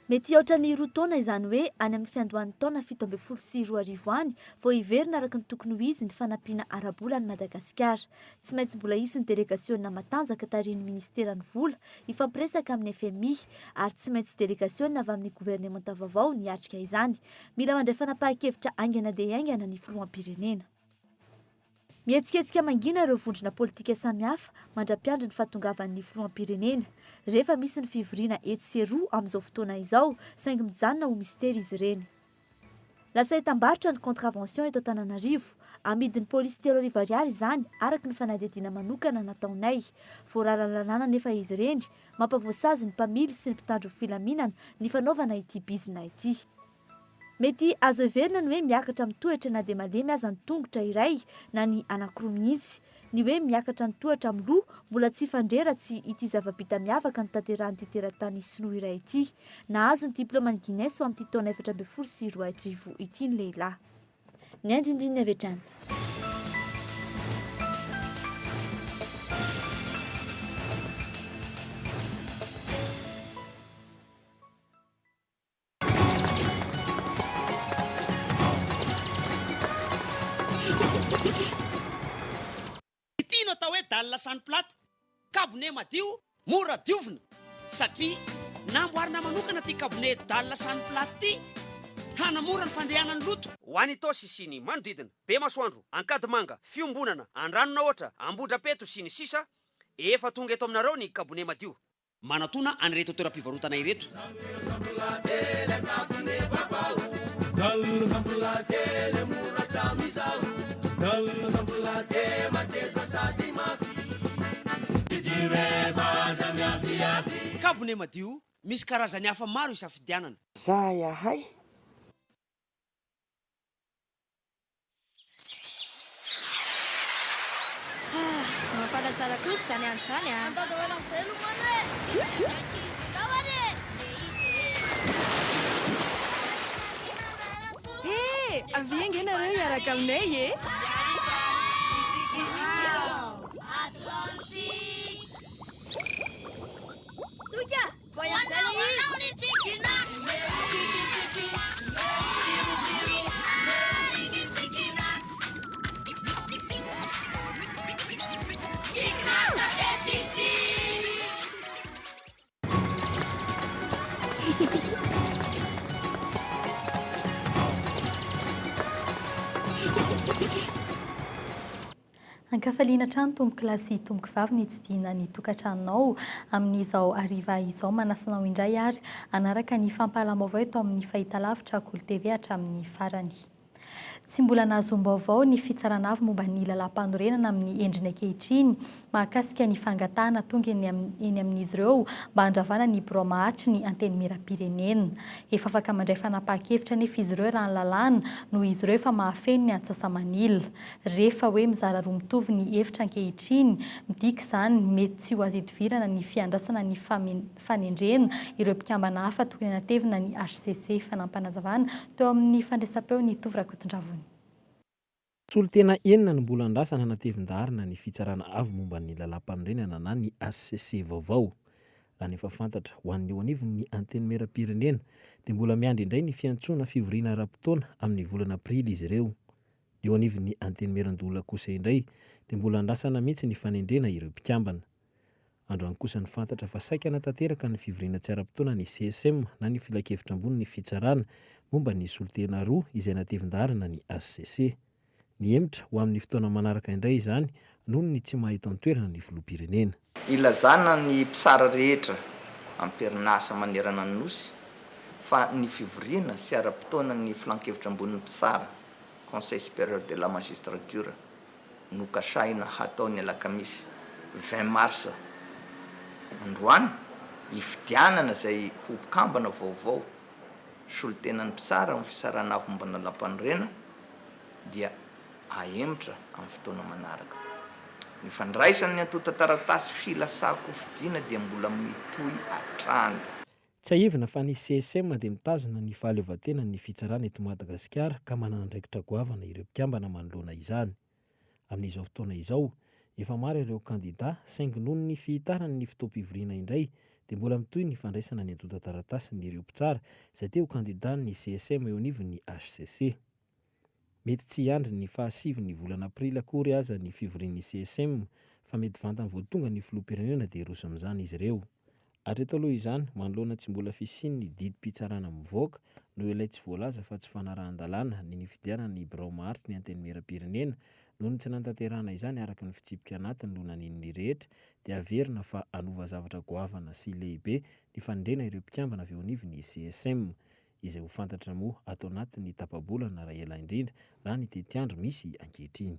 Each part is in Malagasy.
Mety ohatrany 2 taona izany hoe any amin'ny fiandohan'ny taona 17 any vao hiverina araka ny tokony ho izy ny fanampiana arabola any Madagasikara. Tsy maintsy mbola isy ny délégationna matanjaka tarihin'ny ministeran'ny vola ifampiresaka amin'ny FMI ary tsy maintsy délégationna avy amin'ny gouvernemanta vaovao niatrika izany. Mila mandray fanapahan-kevitra aingana dia aingana ny filoham-pirenena. Mihetsiketsika mangina ireo vondrona politika samihafa mandra-piandry ny fahatongavan'ny filoham-pirenena rehefa misy ny fivoriana etsy sy eroa amin'izao fotoana izao saingy mijanona ho mistera izy ireny. Lasa hitam-barotra ny contravention eto Antananarivo, amidin'ny polisy 3 ariary izany araka ny fanadihadiana manokana nataonay. Voararany lalàna nefa izy ireny, mampavoasazy ny mpamily sy ny mpitandro filaminana ny fanaovana ity bizina ity. Mety azo heverina ny hoe miakatra amin'ny toetra na dia malemy aza ny tongotra iray na ny anankiroa mihitsy. Ny hoe miakatra ny toetra amin'ny loha mbola tsy fandreratsy ity zava-bita miavaka ny tanterahany teratany sinoa iray ity. Nahazo ny diplômany Guinness ao amin'ity taona 2024 ity ny lehilahy. Ny andindininy avy hatrany. Itino atao hoe dalina sany platy kabone madio mora diovina satria namboarina manokana ty kabone dalina sany platy ty hanamora ny fandehanany loto ho any tosy sy ny manodidina be masoandro ankady manga fiombonana andranona ohatra ambodrapeto sy ny sisa efa tonga eto aminareo ny kabone madio manatona anyreto toeram-pivarotana ireto. Kabone madio misy karazany hafa maro isafidianana. Za yahay. Mafana tsara kosa izany andro izany a. Andao daholo amin'izay lomano e. Davany e. Aviangy ianareo hiaraka aminay e. Tuja, voyons ni chickinax. Ankafaliana trano tomboky lasy tomboky vavy ny tsidihana ny tokantranonao amin'izao ariva izao manasanao indray ary anaraka ny fampahalam-baovao eto amin'ny fahitalavitra KOLO TV hatramin'ny farany. Tsy mbola nahazoam-baovao ny fitsarana avy momba ny lalam-panorenana amin'ny endriny ankehitriny mahakasika ny fangatahana tonga eny amin'izy ireo mba handravana ny bromahatry ny anteny miram-pirenena. Efa afaka mandray fanapahan-kevitra nefa izy ireo raha ny lalàna noho izy ireo efa mahafeno ny antsasamanila. Rehefa hoe mizara roa mitovy ny hevitra ankehitriny, midika izany mety tsy ho azo idivirana ny fiandrasana ny fanendrena ireo mpikambana hafa tokony natevina ny HCC fanampanazavana teo amin'ny fandraisam-peo ny Tovy Rakotondravony. Tsolo tena enina no mbola andrasana natevin-darina ny fitsarana avy momba ny lalam-panorenana na ny HCC vaovao. Raha nefa fantatra ho an'ny eo anivony ny anteny miram-pirenena dia mbola miandry indray ny fiantsoana fivoriana ara-potoana amin'ny volana aprily izy ireo. Eo anivony ny anteny miran-dola kosa indray dia mbola andrasana mihitsy ny fanendrena ireo mpikambana. Androany kosa ny fantatra fa saika natanteraka ny fivoriana tsy ara-potoana ny CSM na ny filakevitra ambony ny fitsarana momba ny solotena roa izay natevin-darina ny HCC. Ny hemitra ho amin'ny fotoana manaraka indray izany noho ny tsy mahita an-toerana ny filoham-pirenena. Ilazana ny mpisara rehetra am-perinasa manerana ny nosy fa ny fivoriana sy ara-potoana ny filan-kevitra ambon'ny mpisara Conseil supérieur de la magistrature nokasahina hatao ny alakamisy 20 mars androany ifidianana izay ho mpikambana vaovao solotenan'ny mpisara amin'ny fisarana avy momba ny lalam-panorenana dia ahemitra amin'ny fotoana manaraka. Ny fandraisany atota taratasy filasako fidiana dia mbola mitohy hatrany. Tsy ahivina fa ny CSM dia mitazona ny fahaleovantena ny fitsarana eto Madagasikara ka manana andraikitra goavana ireo mpikambana manoloana izany. Amin'izao fotoana izao efa maro ireo kandida saingy noho ny fihitarany ny fotoam-pivoriana indray dia mbola mitoy ny fandraisana ny antota taratasy ny ireo mpitsara izay teo kandida ny CSM eo anivon'ny HCC. Mety tsy hiandry ny fahasivy ny volana aprila akory aza ny fivorian'ny CSM fa mety vantany voatonga ny filoham-pirenena dia roso amin'izany izy ireo. Hatreto aloha izany, manoloana tsy mbola fisiany ny didim-pitsarana mivoaka no ilay tsy voalaza fa tsy fanarahan-dalàna ny nifidianany birao maharitra ny antenimieram-pirenena noho ny tsy nantanterahana izany araka ny fitsipika anatiny lonanin'ny rehetra dia averina fa anova zavatra goavana sy lehibe ny fandrena ireo mpikambana avy eo anivon'ny CSM izay ho fantatra moa atao anatin'ny tapabolana raha ela indrindra raha ny tetiandro misy ankehitriny.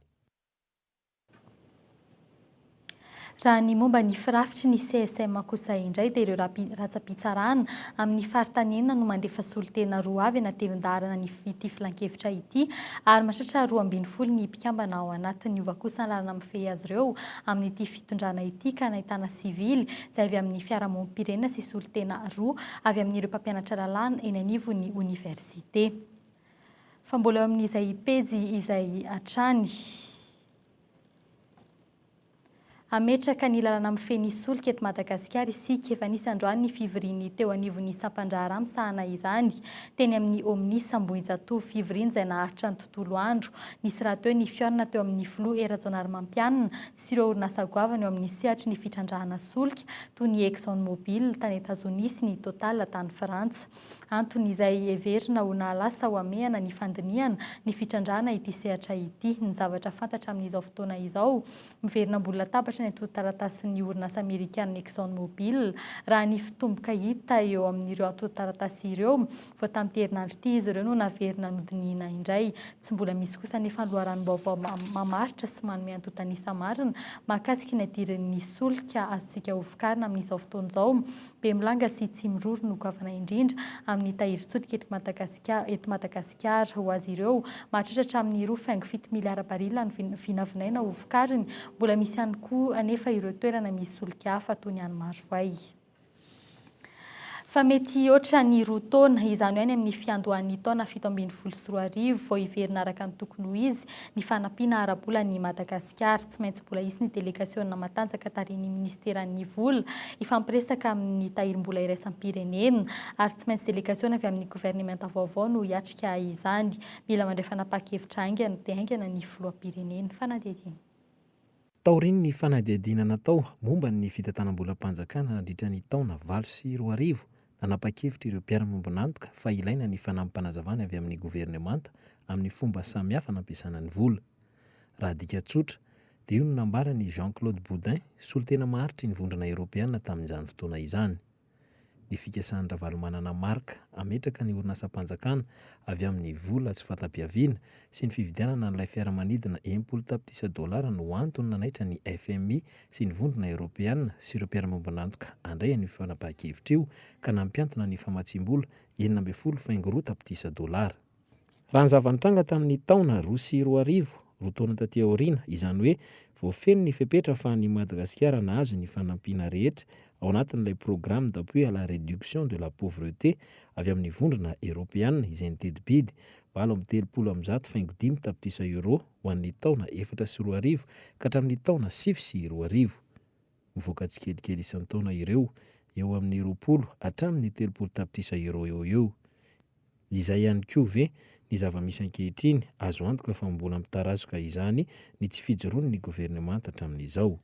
Raha ny momba ny firafitry ny CSM kosa indray dia ireo ratsa-pitsarana amin'ny faritany enina no mandefa solitena roa avy natevin-daharana ny ity filan-kevitra ity ary mahatratra 12 ny mpikambana ao anatiny ova kosa lalana mifehy azy ireo amin'ity fitondrana ity ka nahitana sivily izay avy amin'ny fiarahamonim-pirenena sy solitena roa avy amin'ireo mpampianatra lalàna eny anivon'ny oniversite. Fa mbola eo amin'izay pejy izay hatrany ametraka ny lalana mifehy solika eto Madagasikara isika efa nisy androany ny fivoriany teo anivon'ny sampandrahara amsahana izany teny amin'ny Omnis Ambohijatovo fivoriany izay naharitra ny tontolo andro. Nisy raha teo ny fiorina teo amin'ny filoha Erajonary Mampianina sy ireo orinasa goavana eo amin'ny sehatry ny fitrandrahana solika toy ny Exxon Mobil tany Etazonia sy ny Total tany Frantsa. Antony izay everina ho nahalasa ho amehana ny fandiniana ny fitrandrahana ity sehatra ity. Ny zavatra fantatra amin'izao fotoana izao miverina ambony latabatra ny antota-taratasy orinasa Amerikana Exxon Mobil raha ny fitomboka hita eo amin'ireo antota-taratasy ireo vao tamin'ity herinandro ity izy ireo no naverina nodinina indray. Tsy mbola misy kosa nefa loharano vaovao mamaritra sy manome antota-nisa marina mahakasika ny adiran'ny solika azontsika ho vokarina amin'izao fotoana izao. Be milanga sy tsy miroro no goavana indrindra amin'ny tahirin-tsodika eto Madagasikara ho azy ireo mahatratra amin'ny 2.7 miliara barila ny vinavinaina ho vokariny. Mbola misy ihany koa anefa ireo toerana misy solika hafa toy ny any Marovoay. Fa mety ohatra ny 2 taona izany ihany amin'ny fiandohan'ny taona 17 vao iverina araka ny tokony ho izy ny fanampiana ara-bolan'ny Madagasikara. Tsy maintsy mbola isy ny delegaisiona matanjaka tarihin'ny ministeran'ny vola ifampiresaka amin'ny tahirim-bola iraisam-pirenena ary tsy maintsy delegaisiona avy amin'ny gouvernementa vaovao no hiatrika izany. Mila mandray fanapa-kevitra aingana dia aingana ny filoham-pirenena. Fanadihadiana. Taoriny ny fanadihadiana natao momba ny fitantanam-bolam-panjakana nandritra ny taona 2024 nanapa-kevitra ireo mpiara-miombonantoka fa ilaina ny fanampim-panazavana avy amin'ny governemanta amin'ny fomba samihafa nampiasana ny vola. Raha dika tsotra dia io no nambarany Jean-Claude Boudin, solitena maharitra ny vondrona Eoropeana tamin'izany fotoana izany. Ny fikasany ravalomanana marika ametraka ny orinasa-panjakana avy amin'ny vola tsy fatam-piaviana sy ny fividianana n'ilay fiaramanidina $10 no antony nanaitra ny FMI sy ny vondrona Eoropeana sy ireo mpiara-miombonantoka andray an'io fanapahan-kevitra io ka nampiantona ny famatsiam-bola $9.4. Raha ny zava-nitranga tamin'ny taona 2024 roa taona taty aoriana izany hoe voafeno ny fepetra fa ny Madagasikara nahazo ny fanampiana rehetra ao anatin'ilay programme d'appui à la réduction de la pauvreté avy amin'ny vondrona Eoropeana izay nitedi-bidy €330.5 tapitrisa ho an'ny taona 2024 ka hatramin'ny taona 2025. Mivoaka tsikelikely isan'ny taona ireo eo amin'ny 20 hatramin'ny 30 tapitrisa eo. Izay ihany koa ve ny zava-misy ankehitriny azo antoka fa mbola mitarazoka izany ny tsy fijoroan'ny governemanta hatramin'izao.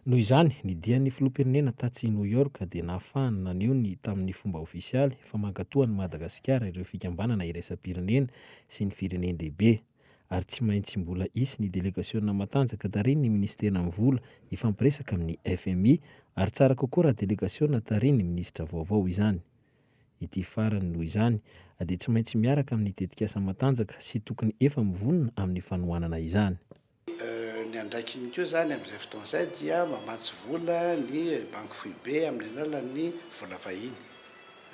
Noho izany, ny dian'ny filoham-pirenena tatsy New York dia nahafahany naneho ny tamin'ny fomba ofisialy fa mankatoan'ny Madagasikara ireo fikambanana iraisam-pirenena sy ny firenendehibe ary tsy maintsy mbola isy ny delegaisiona matanjaka tarihin'ny ministerna amin'ny vola ifampiresaka amin'ny FMI ary tsara kokoa raha delegaisiona tarihin'ny minisitra vaovao izany. Ity farany noho izany dia tsy maintsy miaraka amin'ny tetikasa matanjaka sy tokony efa mivonona amin'ny fanohanana izany. Ny andraikiny koa zany amin'izay fotoana izay dia mamatsy vola ny banky foibe amin'ny alalan'ny vola vahiny.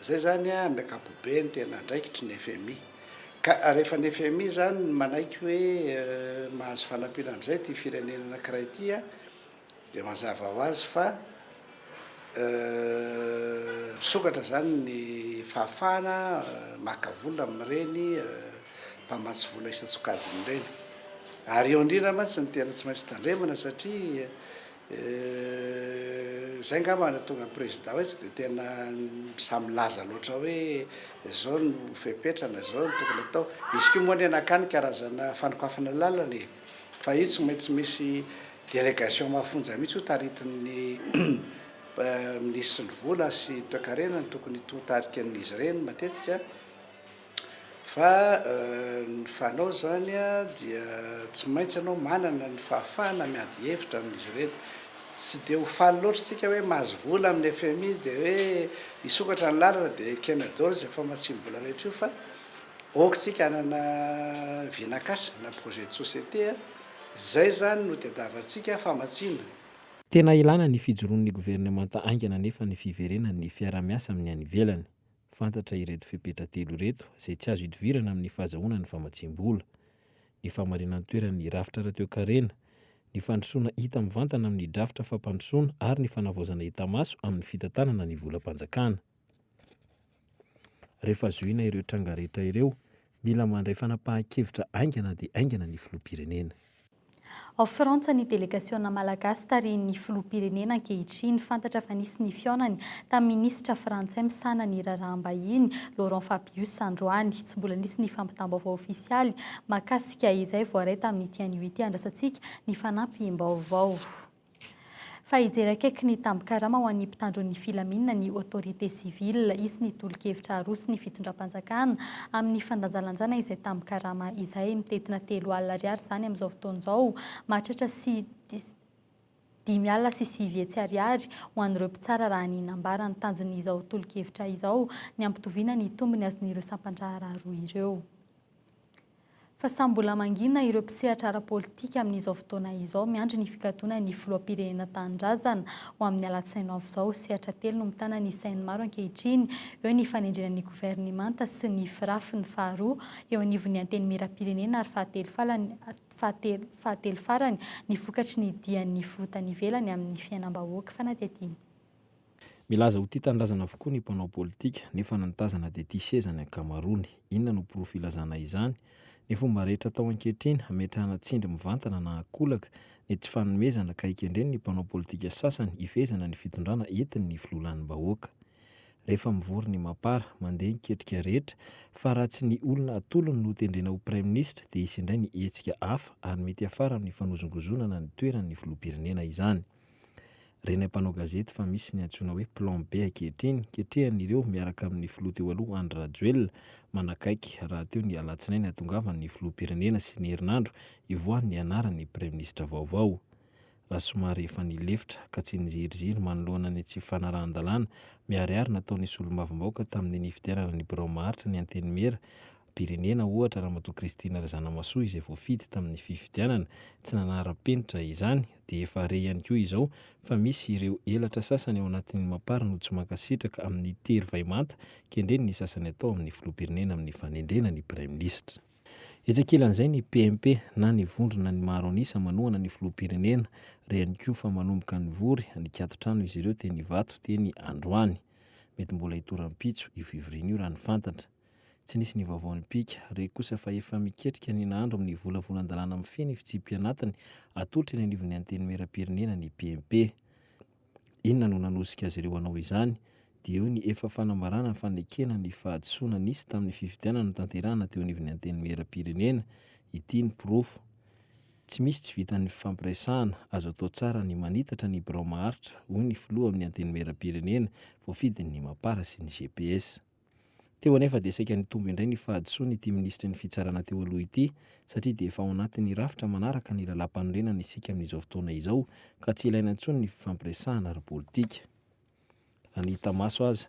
Zay zany amin'ny ankapobeny tena andraikitry ny FMI. Ka rehefa ny FMI zany manaiky hoe mahazo fanampiana amin'izay ty firenena anankiray ity dia mazava ho azy fa misokatra zany ny fahafahana maka vola amin'ireny mpamatsy vola isan-tsokajiny ireny. Ary eo indrindra mantsy ny tena tsy maintsy tandremana satria zay ngambana tonga président hoe tsy de tena samylaza loatra hoe zao no fepetrana zao no tokony atao izy ko moa ny anakany karazana fanokafana lalana fa io tsy maintsy misy délégation mahafonja mihitsy ho taritin'ny ministre ny vola sy toekarena ny tokony totarika an'izy ireny matetika fa ny fanao zany a dia tsy maintsy anao manana ny fahafahana miady hevitra amin'izy ireny tsy de ho faly loatra tsika hoe mahazo vola amin'ny FMI de hoe isokatra ny lalana de kena daholo zay fa matsimbola rehetra io fa aokatsika anana vinakasy na projet de société zay zany no tediavantsika famatsiana. Tena ilana ny fijoroan'ny gouvernemanta aingana nefa ny fiverenan'ny fiara-miasa amin'ny any ivelany. Fantatra ireto fepetra telo ireto izay tsy azo idivirana amin'ny fahazahoana ny famatsim-bola, ny famarinan'ny toeran'ny rafitra ara-toekarena, ny fandrosoana hita mivantana amin'ny drafitra fampandrosoana ary ny fanavaozana hita maso amin'ny fitantanana ny volam-panjakana. Rehefa zoina ireo tranga rehetra ireo, mila mandray fanapahan-kevitra aingana dia aingana ny filoham-pirenena. Ao Frantsa ny delegaciona malagasy tarihin'ny filoham-pirenena ankehitriny fantatra fa nisy ny fiaonany tamin'ny minisitra frantsay misana ny raharaham-bahiny Laurent Fabius androany. Tsy mbola nisy ny fampitam-baovao ofisialy mahakasika izay voaray tamin'ity anio ity andrasantsika ny fanampim-baovao. Fa hijery akaiky ny tambi-karama ho an'ny mpitandron'ny filaminana ny autorité civile isy ny tolo-kevitra arosy ny fitondram-panjakana amin'ny fandanjalanjana izay tambi-karama izay mitetina 3 alina ariary zany amin'izao fotoan'izao mahatratra sy 5 alina sy 9 hetsy ariary ho an'ireo mpitsara raha ny nambara ny tanjon'izao tolo-kevitra izao ny ampitoviana ny tombony azon'ireo sampandrahara roa ireo. Fa samy mbola mangina ireo mpisehatra ara-politika amin'izao fotoana izao miandry ny fikatona ny filoham-pirenena tanindrazana ho amin'ny alatsinainy avy izao. Sehatra telo no mitana ny sainy maro ankehitriny eo ny fanendrena ny gouvernemanta sy ny firafy ny faharoa eo anivon'ny anteny miram-pirenena ary fahatelo farany ny vokatry ny dian'ny filotany ivelany amin'ny fiainam-bahoaka fanadihadiana. Milaza ho tia tanindrazana avokoa ny mpanao politika nefa nantazana dia tia sezany ankamaroany. Inona no porofilazana izany? Ny fomba rehetra atao ankehitriny hametrahana tsindry mivantana na akolaka ny tsy fanomezana ka ikendreny ny mpanao politika sasany ifezana ny fitondrana entiny ny filolan'ny bahoaka. Rehefa mivory ny mapara mandeha niketrika rehetra fa raha tsy ny olona atolony no tendrena ho prime ministre dia isindray ny hetsika hafa ary mety afara amin'ny fanozongozonana ny toeran'ny filoham-pirenena izany. Reny mpanao gazety fa misy ny antsoina hoe plan B ankehitriny ketrehan'ireo miaraka amin'ny filoha teo aloha Andry Rajoelina manakaiky raha teo ny alatsinainy hatongavan'ny filoham-pirenena sy ny herinandro ivoahan'ny anaran'ny prime ministre vaovao. Raha somary efa nilefitra ka tsy niziriziry manoloana ny tsy fanarahan-dalàna miariary nataon'ny solombavam-bahoaka tamin'ny nifidianana ny birao maharitra ny anteny mera pirenena ohatra Ramatoa Kristina Razanamasoa izay voafidy tamin'ny fifidianana tsy nanara-penitra izany dia efa re ihany koa izao fa misy ireo elatra sasany ao anatin'ny mapara no tsy mankasitraka amin'ny tery vaimanta kendreny ny sasany atao amin'ny filoham-pirenena amin'ny fanendrena ny prime ministre. Etsakelan'izay ny PMP na ny vondrona ny maro anisa manohana ny filoham-pirenena re ihany koa fa manomboka ny vory ny kato-trano izy ireo teny vato teny androany mety mbola hitoram-pitso io fivoriana io raha ny fantatra. Tsy nisy ny vaovaon'ny pika re kosa fa efa miketrika ny nahandro amin'ny volavolan-dalàna amin'ny feny fitsimpianatiny atolotra eny anivon'ny anteny miram-pirenena ny PMP. Inona no nanosika azy ireo anao izany dia eo ny efa fanambarana fanekena ny fahadisoana nisy tamin'ny fifidianana tanterahana teo anivon'ny anteny miram-pirenena ity ny porofo. Tsy misy tsy vitan'ny fampiresahana azo atao tsara ny manitatra ny birao maharitra hoy ny filoha amin'ny anteny miram-pirenena voafidin'ny mapara sy ny GPS. Teo anefa dia saika nitombo indray ny fahadisoana ity ministra ny fitsarana teo aloha ity satria dia efa ao anatin'ny rafitra manaraka ny lalam-panorenana isika amin'izao fotoana izao ka tsy ilaina intsony ny fampiresahana ara-politika. Raha ny hita maso aza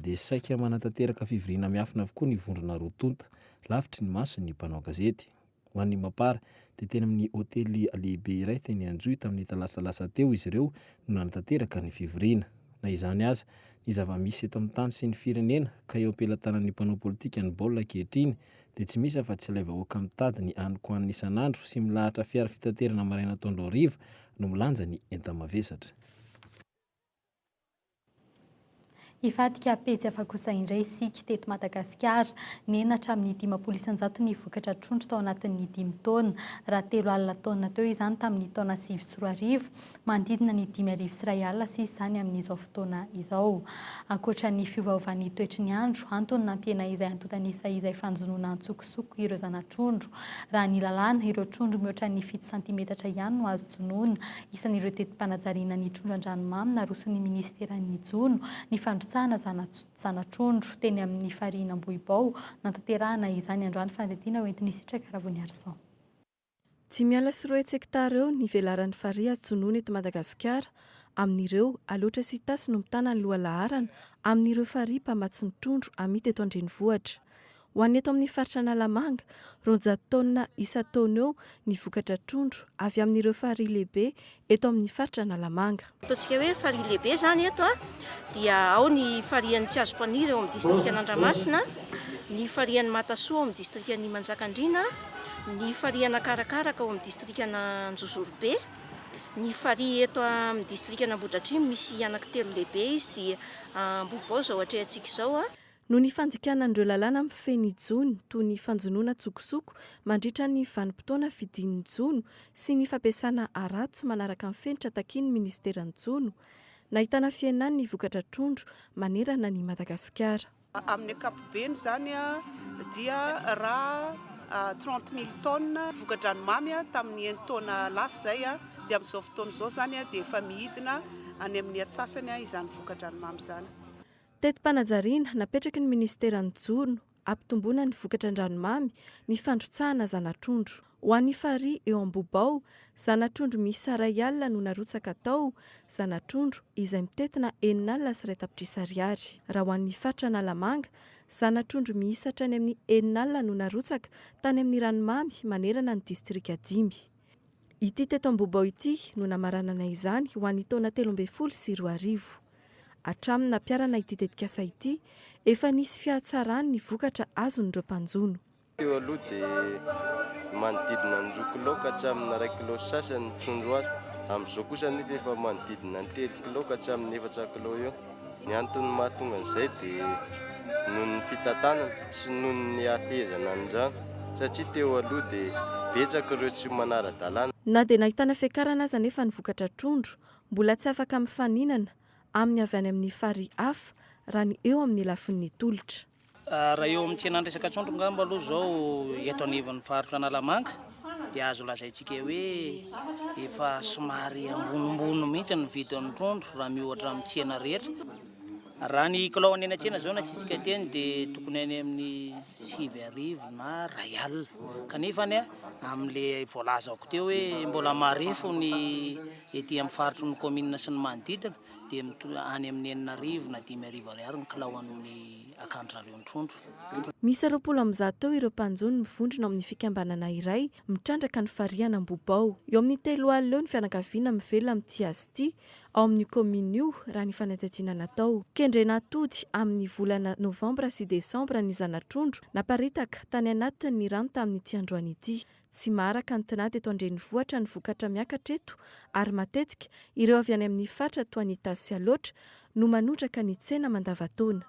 dia saika manatanteraka fivoriana miafina avokoa ny vondrona rotonta lavitry ny maso ny mpanao gazety. Ho an'ny mapara dia tena amin'ny hôtely lehibe iray teny Anjoy tamin'ny talasalasa teo izy ireo no nanatanteraka ny fivoriana. Na izany aza ny zava-misy eto amin'ny tany sy ny firenena ka eo ampelantanan'ny mpanao politika ny baolina ankehitriny dia tsy misy afa tsy ilay vahoaka mitady ny anoko an'ny isan'andro sy milahatra fiara fitaterana maraina taondro hariva no milanja ny enta-mavesatra. Ifadika pejy afa kosa indray isika teto Madagasikara, nenatra amin'ny 500 ny vokatra trondro tao anatin'ny 5 taona, raha 3 alina taona teo izany tamin'ny taona 2014, manodidina ny 5,1 alina sisa izany amin'izao fotoana izao. Ankoatra ny fiovaovan'ny toetry ny andro, antony nampiana izay antontanisa izay fanjonoana antsokosoko ireo zana-trondro. Raha ny lalàna, ireo trondro mihoatra ny 7 cm ihany no azo jonoina. Isan'ireo tetim-panajariana ny trondro an-dranomamy narosin'ny ministeran'ny jono ny fandrotsahana zana-trondro teny amin'ny Farihinam-Bohibao, nantanterahana izany androany fanadihadiana hoentin'ny sitraka Ravoniarison. 5.3 hektara eo ny velaran'ny farihy ajonoana eto Madagasikara. Amin'ireo aloatra sy tasy no mitana ny loha laharana amin'ireo farihy mpamatsy ny trondro amity eto an-drenivohitra. Ho an'ny eto amin'ny faritra Analamanga, 200 taona isa-taona eo ny vokatra trondro avy amin'ireo farihy lehibe eto amin'ny faritra Analamanga. Ataontsika hoe farihy lehibe zany eto dia ao ny farihan'ny Tsiazo-Paniry eo amin'ny distrika Andramasina, ny farihan'ny Matasoa ao amin'ny distrika ny Manjakandriana, ny farihan'ny Karakaraka ao amin'ny distrika Anjozorobe, ny farihy eto amin'ny distrika Ambohidratrimo misy anankitelo lehibe izy dia Bohibao zao atrehantsika izao Noho ny fandikanan'ireo lalàna amin'ny feny jono toy ny fanjonoana tsokosoko mandritra ny vanim-potoana fidian'ny jono sy ny fampiasana arato sy manaraka amin'ny fenitra takiany ministeran'ny jono, nahitana fiainany ny vokatra trondro manerana ny Madagasikara. Amin'ny ankapobeny zany dia raha 30,000 tonnes voka-dranomamy tamin'ny taona lasa zay dia amin'izao fotoana izao zany dia efa mihidina any amin'ny atsasany izany voka-dranomamy zany. Tetim-panajariana napetraky ny ministeran'ny jono ampitomboana ny vokatra an-dranomamy ny fandrotsahana zana-trondro. Ho an'ny farihy eo am-Bohibao, zana-trondro miisa 2 alina no narotsaka tao, zana-trondro izay mitetina 9 alina sy 2 tapitrisa ariary. Raha ho an'ny faritra Analamanga, zana-trondro miisa hatrany amin'ny 9 alina no narotsaka tany amin'ny ranomamy manerana ny distrika 5. Ity teto am-Bohibao ity no namaranana izany ho an'ny taona 2014. Hatramin'ny nampiarana ity tetikasa ity, efa nisy fiatsarany ny vokatra azon'ireo mpanjono. Teo aloha dia manodidina ny 2 kilao ka hatramin'ny 1 kilao sasany trondro ary. Amin'izao kosa nefa efa manodidina ny 3 kilao ka hatramin'ny 4 kilao eo. Ny antony mahatonga an'izay dia noho ny fitantanana sy noho ny hafezana an'izany. Satria teo aloha dia betsaka ireo tsy manara-dalàna. Na dia nahitana fiakarana aza nefa ny vokatra trondro, mbola tsy afaka mifaninana amin'ny avy any amin'ny farihy hafa raha ny eo amin'ny lafin'ny tolotra. Raha eo amin'ny tsenan'ny resaka trondro ngamba aloha zao eto anivon'ny faritra Analamanga dia azo lazaintsika hoe efa somary ambonimbony mihitsy ny vidin'ny trondro raha mihoatra amin'ny tsena rehetra. Raha ny kilao any an-tsena zao nasitsika teny dia tokony any amin'ny 7,000 na 2 alina. Kanefa amin'ilay voalazako teo hoe mbola marefo ny ety amin'ny faritry ny commune sy ny manodidina dia any amin'ny 9,000 na 10,000 ariary ny kilao amin'ny akandrareo ny trondro. Misy 20 teo ireo mpanjono mivondrona amin'ny fikambanana iray mitrandraka ny farihana Bohibao. Eo amin'ny 3 alina eo ny fianakaviana mivelona amin'ity azy ity ao amin'ny commune io raha ny fanadihadiana natao. Kendrena atody amin'ny volana Novambra sy Desambra ny zana-trondro naparitaka tany anatin'ny rano tamin'ity androany ity. Tsy maharaka ny tinady eto an-drenivohitra ny vokatra miakatra eto ary matetika ireo avy any amin'ny faritra toa ny tasy sy aloatra no manotraka ny tsena mandavataona.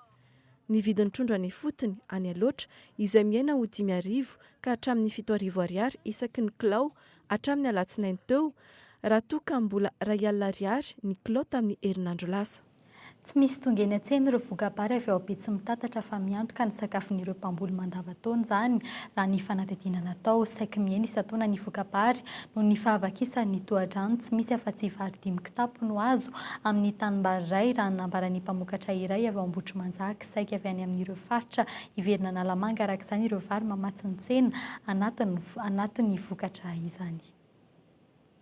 Ny vidin'ny trondro any fotony any aloatra izay miaina ho 5,000 ka hatramin'ny 7,000 ariary isaky ny kilao hatramin'ny alatsinainy teo, raha toa ka mbola 2 alina ariary ny kilao tamin'ny herinandro lasa. Tsy misy tonga eny an-tsena ireo vokabary avy ao Betsy mitatatra fa miantoka ny sakafon'ireo mpamboly mandavataona zany raha ny fanadihadiana natao saika miaina isan-taona ny vokabary noho ny fahavakisany tohadrano tsy misy afa-tsy vary 5 kitapo no azo amin'ny tanimbary iray raha nambaran'ny mpamokatra iray avy ao Ambohitrimanjaka saika avy any amin'ireo faritra iverina Analamanga araka izany ireo vary mamatsy ny tsena anatin'ny vokatra izany.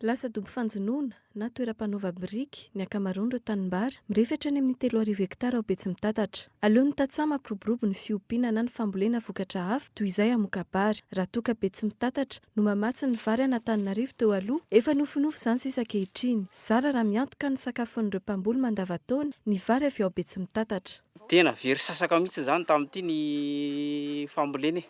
Lasa dobo fanjonoana na toeram-panaova biriky ny ankamaroan'ireo tanimbary mirefatra any amin'ny 3,000 hektara ao Betsy mitatatra. Aleon'ny tatsama piroborobo ny fiompiana na ny fambolena vokatra hafa toy izay amokabary. Raha toa ka Betsy mitatatra no mamatsy ny vary an'Antananarivo teo aloha, efa nofinofy izany sisa ankehitriny. Zara raha miantoka ny sakafon'ireo mpamboly mandavataona ny vary avy ao Betsy mitatatra. Tena very sasaka mihitsy zany tamin'ity ny fambolena.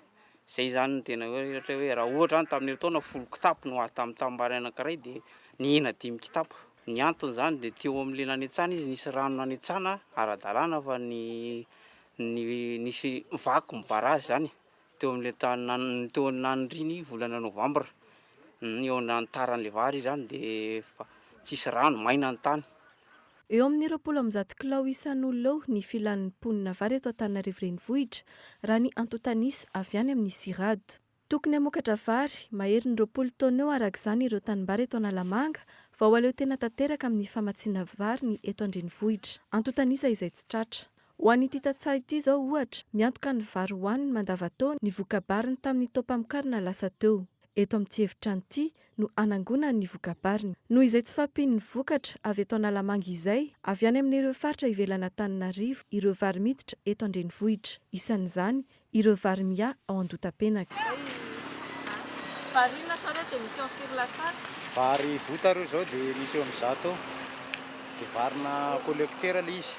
Zay zany tena hoe raha ohatra tamin'ny taona 10 kitapo no azo tamin'ny tanimbary anankiray dia nihina 5 kitapo. ny antony zany dia teo amin'le nanetsana izy nisy rano nanetsana ara-dalàna fa nisy vaky mibarazy zany teo amin'le teo naniriny volana novambra eo nantaran'le vary zany dia tsisy rano maina ny tany. Eo amin'ny 20 kilao isan'olona eo ny filan'ny mponina vary eto Antananarivo renivohitra raha ny antotanisa avy any amin'ny Sirady. Tokony hamokatra vary mahery ny 20 taona eo arak'izany ireo tanimbary eto Analamanga vao aleo tena tanteraka amin'ny famatsiana vary ny eto Andrenivohitra. Antotanisa izay tsy tratra. Ho an'ny Titatsaha ity izao ohatra, miantoka ny vary hohaniny mandavataona ny vokabariny tamin'ny taom-pamokarana lasa teo. Eto amin'ity efitrano ity no anangona ny vokabariny. Noho izay tsy fampiany vokatra avy eto Analamanga izay, avy any amin'ireo faritra ivelana Antananarivo ireo vary miditra eto Andrenivohitra. Isan'izany ireo vary mia ao Andotapenaka. Vary na sara dia misy amin'ny firy vary bota reo zao dia misy eo amin'ny 100 eo. Dia varina collecteur le izy.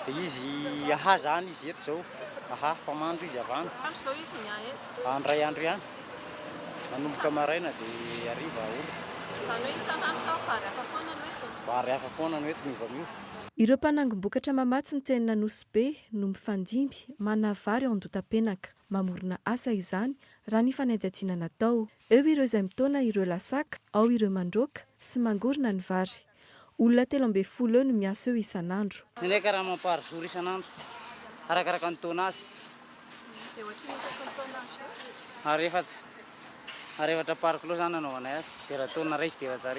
Dia izy ahaza any izy eto zao. Aha, pamandro izy avany. Zao izy ny andray andro ihany. Manomboka maraina dia hariva olo. Zany hoe isan'andro sao vary hafa foana no eto. Vary hafa foana no eto miova mio. Ireo mpanangom-bokatra mamatsy ny tena Nosy no mifandimby mana vary ao Andotapenaka. Mamorona asa izany raha ny fanadihadiana natao. Eo ireo izay mitaona ireo lasaka, ao ireo mandroaka sy mangorona ny vary. Olona 13 eo no miasa eo isan'andro. Ndraika raha mampaharozory isan'andro arakaraka ny taona azy. Dia ohatry ny taona azy. Ary efatra par kilo zany anaovanay azy. Dia raha taona raisy dia efa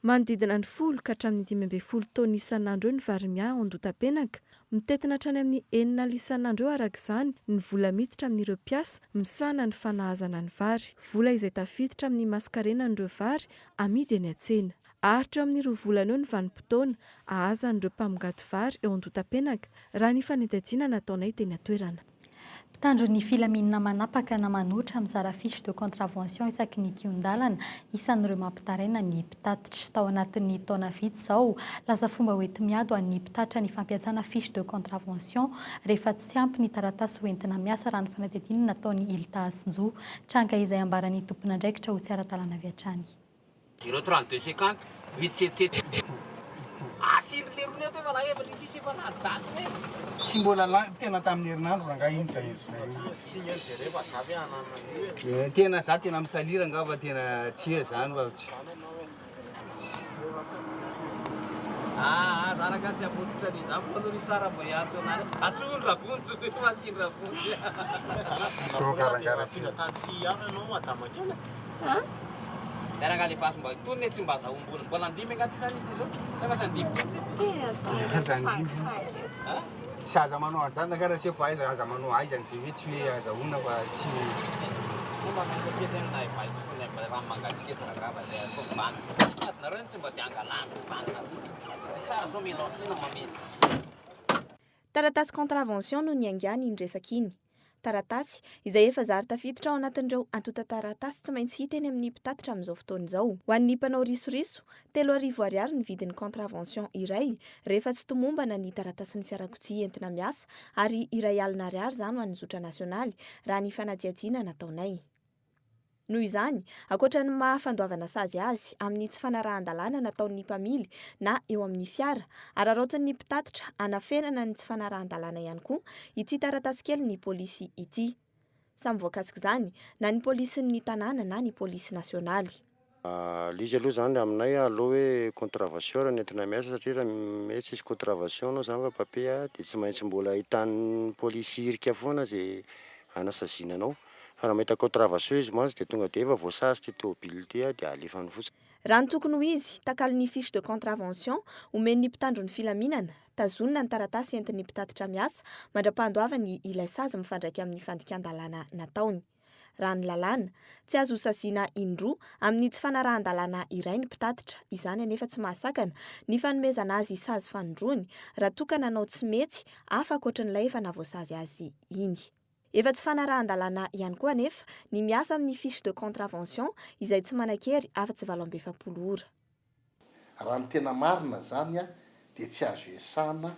manodidina ny 10 ka hatramin'ny 12 taona isan'andro eo ny vary mia ao Andotapenaka. Mitetina hatrany amin'ny 4 isan'andro eo arak'izany ny vola miditra amin'ireo mpiasa misana ny fanahazana ny vary. Vola izay tafiditra amin'ny masokarenan'ireo vary amidy eny an-tsena. Ahatra eo amin'ny 2 volana eo ny vanim-potoana ahazan'ireo mpamongady vary eo Andotapenaka raha ny fanadihadiana nataonay teny an-toerana. Mpitandro ny filaminana manapaka na manoatra mizara fiche de contravention isaky ny kion-dalana isan'ireo mampitaraina ny mpitatitra. Tao anatin'ny taona vitsy izao lasa fomba hoety miado an'ny mpitatra ny fampiasana fiche de contravention rehefa tsy ampy ny taratasy hoentina miasa raha ny fanadihadiana nataony Ilitasinjo. Tranga izay ambaran'ny tompon'andraikitra ho tsy ara-dalàna avy hatrany. 03250 877 asindry lerony ato efa laheva ny fisy efa nadaty hoe tsy mbola tena tamin'ny herinandro ranga iny ka tena za tena misalira angava tena tsia zany fa zaraka tsy apototra ny za aloha ny sara vao iantso anary asondra vonjy hoe asindra vonjy taxi ihany anao matamakela Era le faz mba tony tsy mba zahombony mbola andimy angaty zany izy zao fa sandimy tsy aza manao an'izany nakara tsy fa aiza aza manao aizany dia hoe tsy hoe azahoana fa tsy fomba fampiasana vai raha mangatsika saragava dia sombany nareo tsy mba dia angalana vangana sara zao milaontsina mamety. Taratasy contravention no niangany iny resaka iny. Taratasy izay efa zary tafiditra ao anatin'ireo antota taratasy tsy maintsy hita eny amin'ny mpitatitra amin'izao fotoana izao. Ho an'ny mpanao risoriso, 3,000 ariary ny vidin'ny contravention iray rehefa tsy tomombana ny taratasin'ny fiarakodia entina miasa ary iray alina ariary izany ho an'ny zotra nasionaly raha ny fanadihadiana nataonay. Noho izany, ankoatra ny mahafandoavana sazy azy amin'ny tsy fanarahan-dalàna nataon'ny mpamily na eo amin'ny fiara, araraotin'ny mpitatitra anafenana ny tsy fanarahan-dalàna ihany koa ity taratasy kely ny polisy ity. Samy voakasika izany na ny polisin'ny tanàna na ny polisy nasionaly. Izy aloha zany aminay aloha hoe contravention nentina miasa satria raha mety tsisy contravention anao zany fa papier dia tsy maintsy mbola ahitan'ny polisy irika foana izay anasaziana anao. Raha mahita contravention izy mantsy dia tonga dia efa voasazy ty tômôbily ty dia alefany fotsiny. Raha ny tokony ho izy, takalo ny fiche de contravention, omen'ny mpitandro ny filaminana, tazonina ny taratasy entin'ny mpitatitra miasa, mandra-pahandoavany ilay sazy mifandraika amin'ny fandikan-dalàna nataony. Raha ny lalàna, tsy azo saziana indroa amin'ny tsy fanarahan-dalàna iray ny mpitatitra, izany anefa tsy mahasakana ny fanomezana azy sazy fanondroany raha toka nanao tsy metsy hafa ankoatran'ilay efa navoasazy azy iny. Efa tsy fanarahan-dalàna ihany koa anefa ny miasa amin'ny fiche de contravention izay tsy manan-kery afa-tsy 720 ora. Raha ny tena marina zany dia tsy azo esahana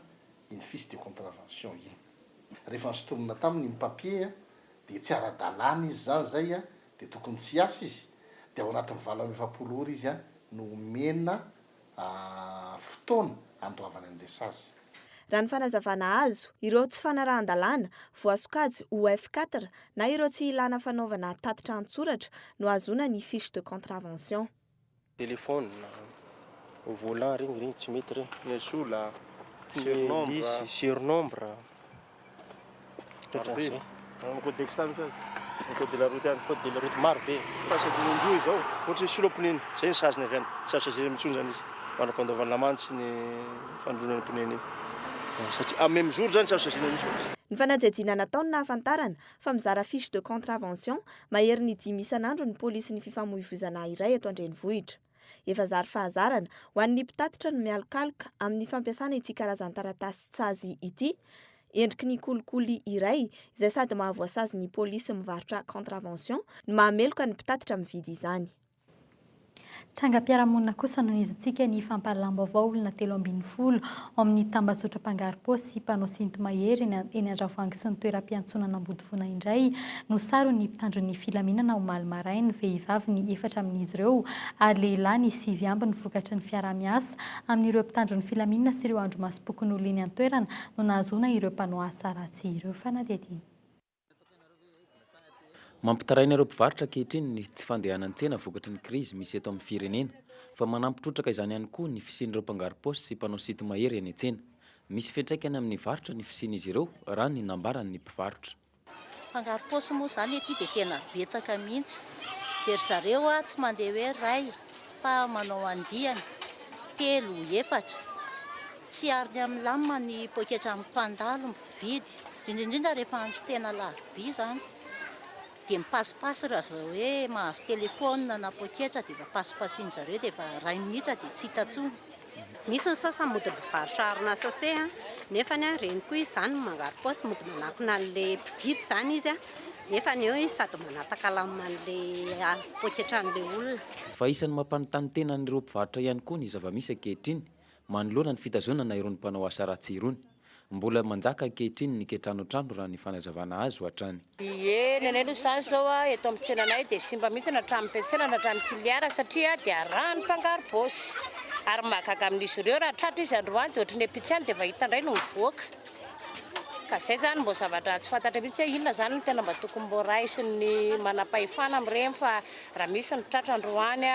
iny fiche de contravention iny. Rehefa nysotomina taminy papier dia tsy ara-dalàna izy zany zay dia tokony tsy asa izy dia ao anatin'ny 720 ora izy no omena fotoana andoavana an'ilay sazy. Raha ny fanazavana azo, ireo tsy fanarahan-dalàna voasokajy OF4 na ireo tsy ilana fanaovana tatitra an-tsoratra no azona ny fiche de contravention. Téléphone, au volant regny tsy mety regny. Lesola, surnombre. Code de la route, code de la route maro be. Sady indroa izao, ohatra hoe solopineny, zay ny sazony avy any. Tsy azo saziana mitsony zany izy. Manam-pandaovana lamany sy ny fanodonana poneny iny. Satria amin'ny même jour zany tsy azo saziana mitsony. Ny fanadihadiana nataony nahafantarana fa mizara fiche de contravention mahery ny 5 isan'andro ny polisy ny fifamoivoizana iray eto an-drenivohitra. Efa zary fahazarana ho an'ny mpitatitra no mialokaloka amin'ny fampiasana ity karazany taratasy tsazy ity, endriky ny kolikoly iray izay sady mahavoasazy ny polisy mivarotra contravention no mahameloka ny mpitatitra mividy izany. Trangam-piarahamonina kosa no nizantsika ny fampahalalam-baovao olona 340 ao amin'ny tambazotra mpangarom-pô sy mpanao sinto-mahery eny Andravoahangy sy ny toeram-piantsonana Ambodivoana indray no saro ny mpitandro ny filaminana omaly maraina, vehivavy ny 4 amin'izy ireo ary lehilahy ny 5 amby ny vokatry ny fiara-miasa amin'ireo mpitandro ny filaminana sy ireo andro masipokony olona eny an-toerana no nahazoana ireo mpanao asa ratsy ireo fanadihadiana. Mampitaraina ireo mpivarotra ankehitriny ny tsy fandehanan-tsena vokatry ny krizy misy eto amin'ny firenena, fa manampitrotraka izany ihany koa ny fisian'ireo mpangarom-paosy sy mpanao sinto-mahery eny an-tsena. Misy fiantraikany amin'ny varotra ny fisian'izy ireo raha ny nambaran'ny mpivarotra. Mpangarom-paosy moa zany ety dia tena betsaka mihitsy. Dia ry zareo tsy mandeha hoe ray fa manao andiany 3, 4. Tsy ariny amin'ny lamima ny poketra amin'ny mpandalo mividy, indrindra rehefa andro tsena laroby zany. Dia mipasipasy raha hoe mahazo telefona na poketra dia pasipasiany zareo dia 2 minitra dia tsy hita intsony. Misy ny sasany mody mpivarotra arina sase nefa ny reny koa izany mangaro-paosy mody manakona an'ilay mpividy zany izy nefa ny eo izy sady manataka lamina an'ilay poketra an'ilay olona. Fa isan'ny mampanontany tena n'ireo mpivarotra ihany koa ny zava-misy ankehitriny manoloana ny fitazonana irony mpanao asa ratsy irony. Mbola manjaka ankehitriny ny ketranotrano raha ny fanazavana azy hatrany. Ny anay aloha izany zao eto amin'ny tsenanay dia simba mihitsy na hatramin'ny na hatramin'ny filiara satria dia rano mpangaro-paosy ary mahagaga amin'izy ireo raha tratra izy androany dia ohatran'ny ampitsihany dia vahita indray no mivoaka. Ka zay zany mbo zavatra tsy fantatra mihitsy hoe inona zany no tena mba tokony mbo raisin'ny manam-pahefana amin'ireny fa raha misy ny tratra androany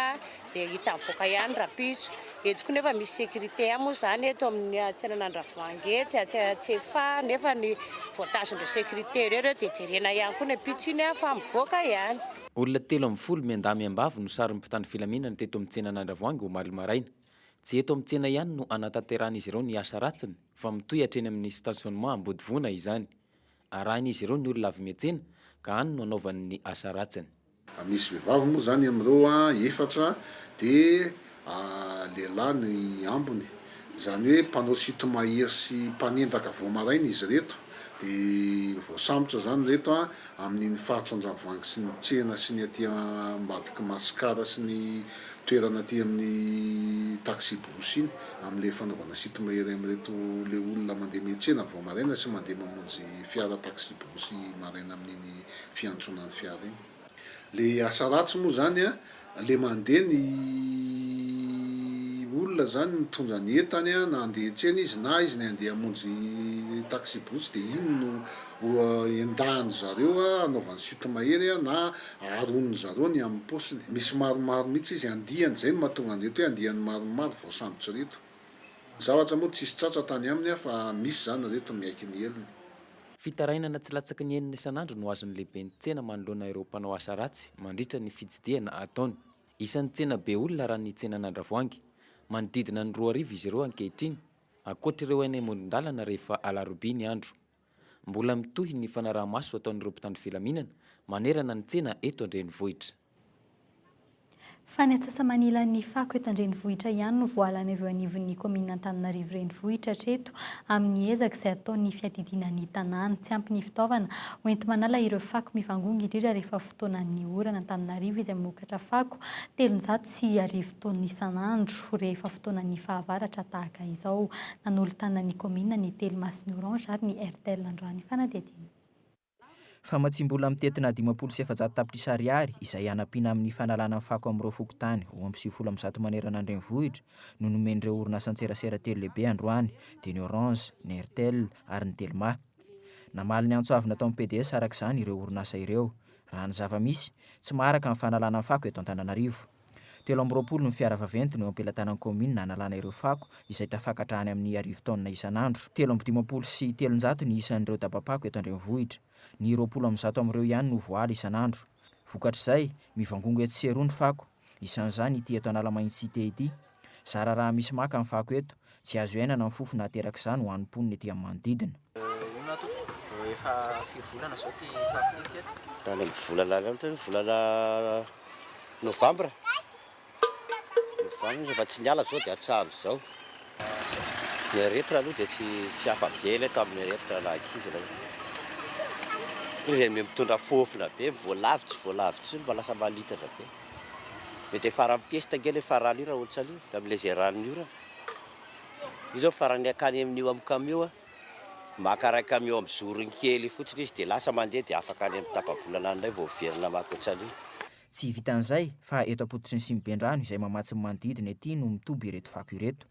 dia hita mivoaka ihany rapitso. Eto koa nefa misy sécurité moa zany eto amin'ny tsenan'Andravoahangy tsy efa nefa ny voatazon'ireo sécurité ireo dia jerena ihany koa ny apitso iny fa mivoaka ihany. Olona 3 miandamy ambavy no sary mpitandro filaminana teto amin'ny tsenan'Andravoahangy omaly maraina. Tsy eto amin'ny tsena ihany no anatanteran'izy ireo ny asa ratsiny fa mitohatra eny amin'ny stationnement Ambodivoana izany. Arahin'izy ireo ny olona avy miantsena ka any no anaovan'ny ny asa ratsiny. Misy vehivavy moa zany amin'ireo 4 dia lehilahy ny ambony, izany hoe mpanao sinto-mahery sy mpanendaka vao maraina izy reto dia voasambotra zany reto amin'iny faritra Andravoahangy sy ny tsena sy ny aty ambadiky Masikara sy ny toerana aty amin'ny taxi bus iny amin'ilay fanaovana sinto-mahery amin'reto le olona mandeha miantsena vao maraina sy mandeha mamonjy fiara taxi bus maraina amin'iny fiantsonan'ny fiara iny. Le asa ratsy moa zany le mandeha ny olona zany mitondra ny entany na andeha tsena izy na izy ny andeha hamonjy taxi bus dia iny no endahany zareo anaovany sinto-mahery na aron'ny zareo ny amin'ny paosiny. Misy maromaro mihitsy izy andihany, zay no mahatonga an'reto hoe andihany maromaro vao sambotra reto. Zavatra moa tsisy tratra tany aminy fa misy zany reto miaiky ny elony. Fitarainana tsy latsaky ny enina isan'andro no azon'ny lehibe ny tsena manoloana ireo mpanao asa ratsy mandritra ny fitsidihana ataony. Isan'ny tsena be olona raha ny tsenan'Andravoahangy. Manodidina ny 2 arivo izy ireo ankehitriny, ankoatra ireo eny amoron-dalana rehefa alarobia ny andro. Mbola mitohy ny fanaraha-maso ataon'ireo mpitandro filaminana manerana ny tsena eto an-drenivohitra. Fa ny atsasa-manila ny fako eto an-drenivohitra ihany no voalana avy eo anivon'ny komina Antananarivo renivohitra hatreto amin'ny ezaka izay ataon'ny fiadidianan'ny tanàna. Tsy ampy ny fitaovana hoenty manala ireo fako mivangongo indrindra rehefa fotoanan'ny orana Antananarivo izay mamokatra fako 300 tona isan'andro rehefa fotoanan'ny fahavaratra tahaka izao. Nanolo tanan'ny komina ny Telimasy ny Orange ary ny Airtel androany fanadihadiana. fa matsimbola mitetina 500 tapitrisa ariary izay anampiana amin'ny fanalana fako amin'ireo fokotany ho amin'ny 7 manerana andrenivohitra no nomendreo orinasa antserasera telo lehibe androany dia ny Orange, ny Airtel ary ny Telma. Namaly ny antsoavy natao amin'ny PDS araka izany ireo orinasa ireo. Raha ny zava-misy tsy maharaka amin'ny fanalana fako eto Antananarivo. 720 ny fiara vaventy no eo am-pelatanan'ny komina analana ireo fako izay tafakatra any amin'ny 10 taonina isan'andro. 750 sy 300 ny isan'ireo dabapako eto andrenivohitra. Ny 20 amin'ireo ihany no voaly isan'andro. Vokatr'izay mivangongo eto sy eroa ny fako. Isan'izany ity eto Analamahintsite ity. Zara raha misy maka amin'ny fako eto, tsy azo iainana amin'ny fofona ateraka izany ho an'ny mponina ety amin'ny manodidina. Efa 4 volana zao ty fako ity eto. Tany amin'ny volana Novambra. Rehefa tsy niala zao dia hatrany zao. Ny aretra aloha dia tsy afa-be ilay tamin'ny aretra na ankizy ilay. Ilay mitondra fofona be, voalavitsy mba lasa malitatra be. Mety farany pièce tangely farany io raha ohatrany io amin'ilay zay ranony io raha. Io zao farany akany amin'io amin'ny camion maka camion amin'ny zorony kely fotsiny izy dia lasa mandeha dia afaka any amin'ny tapa-bolana an'ilay vao verina maka ohatrany io. Tsy vitan'izay fa eto Ampototry ny Simbendrano izay mamatsy ny manodidina ety no mitoby ireto fako ireto.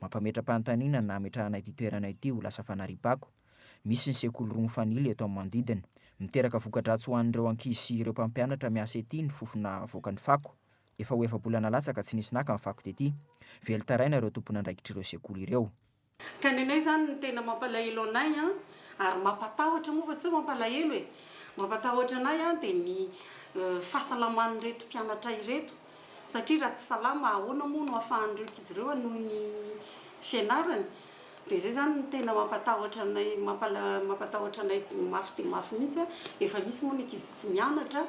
Mampametra-panontaniana na ametrahana ity toerana ity ho lasa fanaripako. Misy ny sekoly roa mifanila eto amin'ny manodidina. Miteraka voka-dratsy ho an'ireo ankizy sy ireo mpampianatra miasa ety ny fofona avoakan'ny fako. Efa ho efa-bolana latsaka tsy nisy naka amin'ny fako tety. Velo taraina ireo tompona andraikitr'ireo sekoly ireo. Kaninay zany ny tena mampalahelo anay ary mampatahotra moa fa tsy mampalahelo e. Mampatahotra anay dia ny fahasalaman'ireto mpianatra ireto satria raha tsy salama ahoana moa no ahafahan'ireo ankizy ireo noho ny fianarany. Dia izay zany ny tena mampatahotra anay mafy dia mafy mihitsy. Efa misy moa ny ankizy tsy mianatra,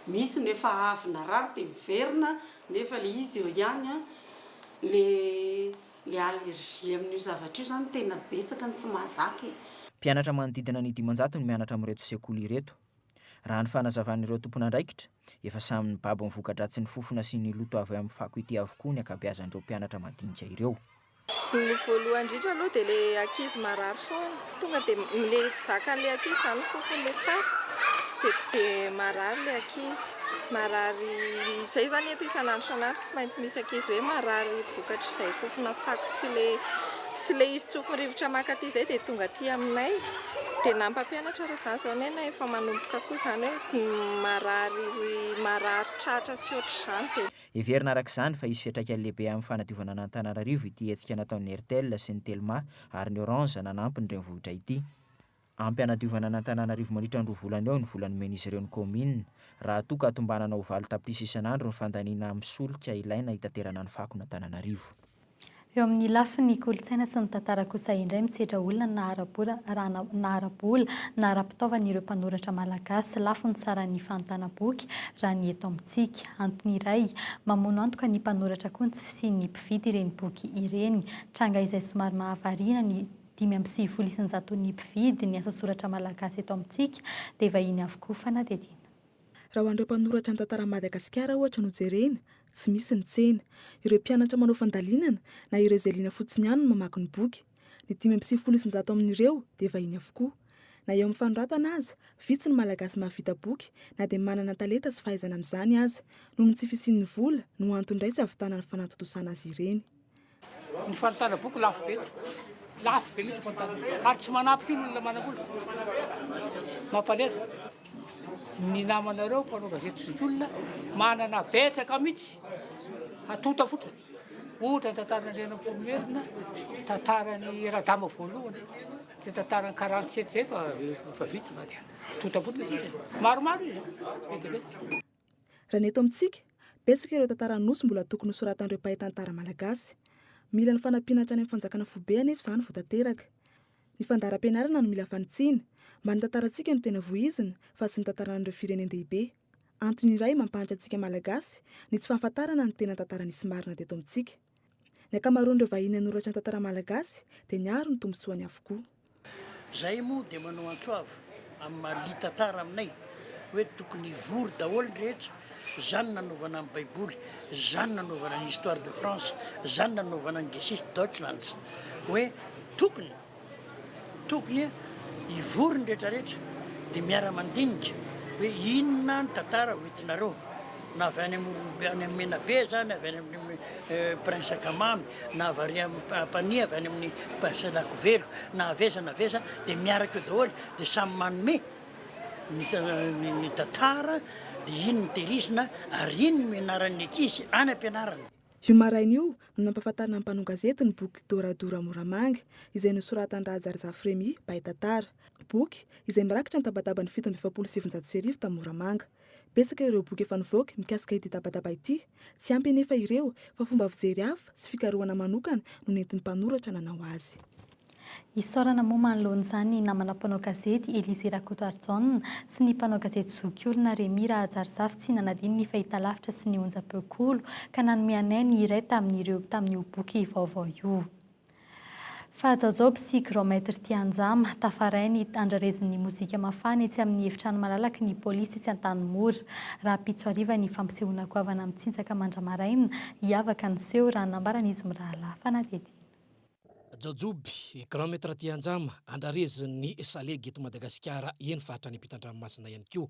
misy no efa avy narary dia miverina nefa le izy eo ihany le allergie amin'io zavatra io zany tena betsaka ny tsy mahazaka. Mpianatra manodidina ny 500 no mianatra amin'ireto sekoly ireto. Raha ny fanazavan'ireo tompona andraikitra, efa samy ny babo mivoka-dratsy ny fofona sy ny loto avy amin'ny fako ity avokoa ny ankabeazan'ireo mpianatra madinika ireo. Ny voalohany indrindra aloha dia le ankizy marary foana. Tonga dia le zakan'le ankizy izany fofon'le fako dia marary le ankizy. Marary izay zany eto isan'andro tsy maintsy misy ankizy hoe marary vokatra izay fofona fako sy le izy tsofin-rivotra maka ty izay dia tonga aty aminay. Dia nampampianatra raha izany zao nena efa manomboka koa izany hoe marary tratra sy ohatr'izany. Heverina araka izany fa hisy fiantraikany lehibe amin'ny fanadiovana an'Antananarivo ity hetsika nataon'ny Airtel sy ny Telma ary ny Orange nanampy ny renivohitra ity. Ampy hanadiovana an'Antananarivo mandritra ny 2 volana eo ny vola nomen'izy ireo ny komina raha toa ka hatombanana ho 4 tapitrisa isan'andro ny fandaniana amin'ny solika ilaina hitaterana ny fako n'Antananarivo. Eo amin'ny lafiny kolontsaina sy ny tantara kosa indray mitsedra olona naharabola nahara-pitaovan'ireo mpanoratra malagasy lafo ny saran'ny fanontana boky raha ny eto amintsika. Antony iray mamono antoka ny mpanoratra koa sy ny mpividy ireny boky ireny. Tranga izay somary mahavariana ny 520 ny mpividy ny asa soratra malagasy eto amintsika dia vahiny avokoa fanadihadiana. Raha ho an'ireo mpanoratra ny tantara Madagasikara ohatra no jerena, tsy misy ny tsena. Ireo mpianatra manao fandalinana na ireo izay liana fotsiny ihany no mamaky ny boky. Ny 520 amin'ireo dia vahiny avokoa. Na eo amin'ny fanoratana aza, vitsy ny malagasy mahavita boky na dia manana talenta sy fahaizana amin'izany aza. Noho ny tsy fisian'ny vola no antony indray tsy ahavitana ny fanatotosana azy ireny. Ny fanontana boky lafo be eto. Lafo be mihitsy fanontana. Ary tsy manampy iny olona manam-bola. Mampalahelo. Ny namanareo mpanao gazety sy olona manana betsaka mihitsy atota fotsiny. Ohatra ny tantarany renam-poromerina, tantarany radama voalohany, dia tantarany 47 zay fa vita fa dia atota fotsiny izy. Maromaro izy. Vetivety. Raha ny eto amintsika, betsaka ireo tantara nosy mbola tokony soratan'ireo mpahay-tantara malagasy. Mila ny fanampiana hatrany amin'ny fanjakana fobe anefa izany vao tanteraka. Ny fandaharam-pianarana no mila fanitsina. Mba ny tantarantsika no tena voizina fa tsy ny tantaran'ireo firenendehibe. Antony iray mampahatra antsika malagasy ny tsy fahafantarana ny tena tantara nisy marina teto amintsika. Ny ankamaroan'ireo vahiny hanoratra ny tantara malagasy dia ny aro ny tombontsoany avokoa. Zay moa dia manao antsoavo amin'ny maha-tantara aminay hoe tokony vory daholo ny rehetra. Zany nanaovana amin'ny baiboly, zany nanaovana ny histoire de France, zany nanaovana ny Geschichte Deutschlands. Hoe tokony ivory ny rehetrarehetra dia miara-mandinika hoe inona ny tantara hoentinareo na avy any any menabe zany avy any amin'ny prince akamamy na avy ampania avy any amin'ny paselakovelo na aveza na aveza dia miaraka eo daholo dia samy manome ny tantara dia ino ny tehirizina ary ino ny anaran'ny ankizy any ampianarana. io maraina io no nampahafantarina ny mpanao gazety ny boky doradora moramanga izay nosoratany Rajary Zafremy Baitantara, boky izay mirakitra ny tabataba ny 770 tamin'ny Moramanga. Betsaka ireo boky efa nivoaka mikasika ity tabataba ity, tsy ampy nefa ireo fa fomba fijery hafa sy fikarohana manokana no nentin'ny mpanoratra nanao azy. Isaorana moa manoloan'izany namana mpanao gazety Elize Rakotoarjon sy ny mpanao gazety Zokiolona Remy Rahajarizafy tsy nanadiny ny fahitalavitra sy ny onjam-peokolo ka nanome anay ny iray tamin'io boky vaovao io. Fahajaojaoby sy gromètre Tianjama tafarainy andrarezin'ny mozika mafana etsy amin'ny efitrano malalaky ny polisy etsy Antanimora. Raha Pitsoariva ny fampisehoana goavana amin'ny tsinjaka mandramaraina hiavaka ny seho raha nambaran'izy mirahalahy fanadety. Jaojoby gromètre Tianjama andrarezin'ny Salege eto Madagasikara eny fahatra ny ampitan-dranomasina ihany koa.